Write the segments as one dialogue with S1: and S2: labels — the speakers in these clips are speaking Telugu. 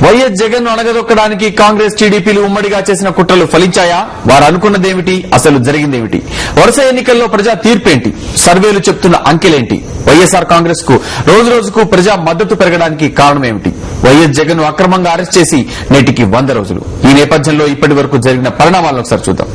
S1: వైఎస్ జగన్ ను అణగదొక్కడానికి కాంగ్రెస్ టీడీపీలు ఉమ్మడిగా చేసిన కుట్రలు ఫలించాయా? వారు అనుకున్నదేమిటి? అసలు జరిగిందేమిటి? వరుస ఎన్నికల్లో ప్రజా తీర్పేంటి? సర్వేలు చెప్తున్న అంకెలేంటి? వైఎస్ఆర్ కాంగ్రెస్ కు రోజు రోజుకు ప్రజా మద్దతు పెరగడానికి కారణమేమిటి? వైఎస్ జగన్ ను అక్రమంగా అరెస్ట్ చేసి నేటికి 100 రోజులు. ఈ నేపథ్యంలో ఇప్పటి వరకు జరిగిన పరిణామాలను ఒకసారి చూద్దాం.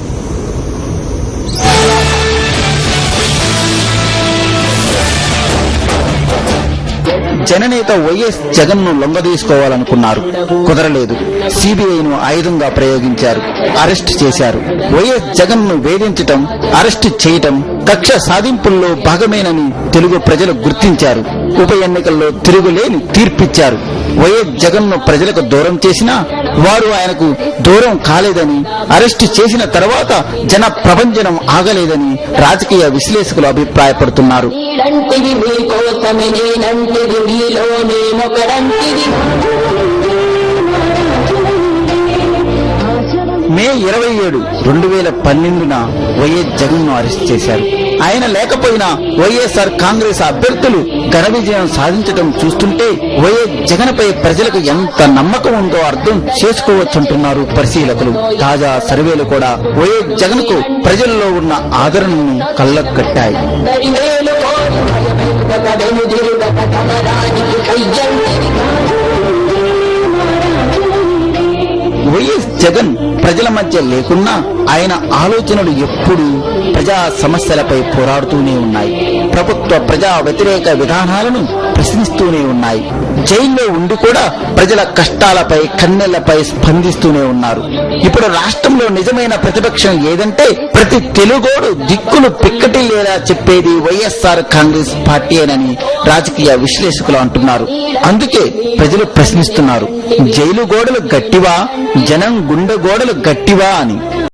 S2: జననేత వైఎస్ జగన్ ను లొంగదీసుకోవాలనుకున్నారు, కుదరలేదు. సిబిఐను ఆయుధంగా ప్రయోగించారు, అరెస్ట్ చేశారు. వైఎస్ జగన్ ను వేధించటం, అరెస్ట్ చేయటం కక్ష సాధింపుల్లో భాగమేనని తెలుగు ప్రజలు గుర్తించారు. ఉప ఎన్నికల్లో తిరుగులేని తీర్పిచ్చారు. వైఎస్ జగన్ ను ప్రజలకు దూరం చేసినా వారు ఆయనకు దూరం కాలేదని, అరెస్టు చేసిన తర్వాత జన ప్రభంజనం ఆగలేదని రాజకీయ విశ్లేషకులు అభిప్రాయపడుతున్నారు. మే 27, 2012న వైఎస్ జగన్ ను అరెస్ట్ చేశారు. ఆయన లేకపోయినా వైఎస్ఆర్ కాంగ్రెస్ అభ్యర్థులు ఘన విజయం సాధించడం చూస్తుంటే వైఎస్ జగన్ పై ప్రజలకు ఎంత నమ్మకం ఉందో అర్థం చేసుకోవచ్చుంటున్నారు పరిశీలకులు. తాజా సర్వేలు కూడా వైఎస్ జగన్ కు ప్రజల్లో ఉన్న ఆదరణను కళ్ళకు కట్టాయి. వైఎస్ జగన్ ప్రజల మధ్య లేకున్నా ఆయన ఆలోచనలు ఎప్పుడూ ప్రజా సమస్యలపై పోరాడుతూనే ఉన్నాయి. ప్రభుత్వ ప్రజా వ్యతిరేక విధానాలను ప్రశ్నిస్తూనే ఉన్నాయి. జైల్లో ఉండి కూడా ప్రజల కష్టాలపై, కన్నెళ్లపై స్పందిస్తూనే ఉన్నారు. ఇప్పుడు రాష్ట్రంలో నిజమైన ప్రతిపక్షం ఏదంటే ప్రతి తెలుగోడు దిక్కులు పిక్కటిల్లేలా చెప్పేది వైఎస్ఆర్ కాంగ్రెస్ పార్టీయేనని రాజకీయ విశ్లేషకులు అంటున్నారు. అందుకే ప్రజలు ప్రశ్నిస్తున్నారు, జైలు గోడలు గట్టివా, జనం గుండె గోడలు గట్టివా అని.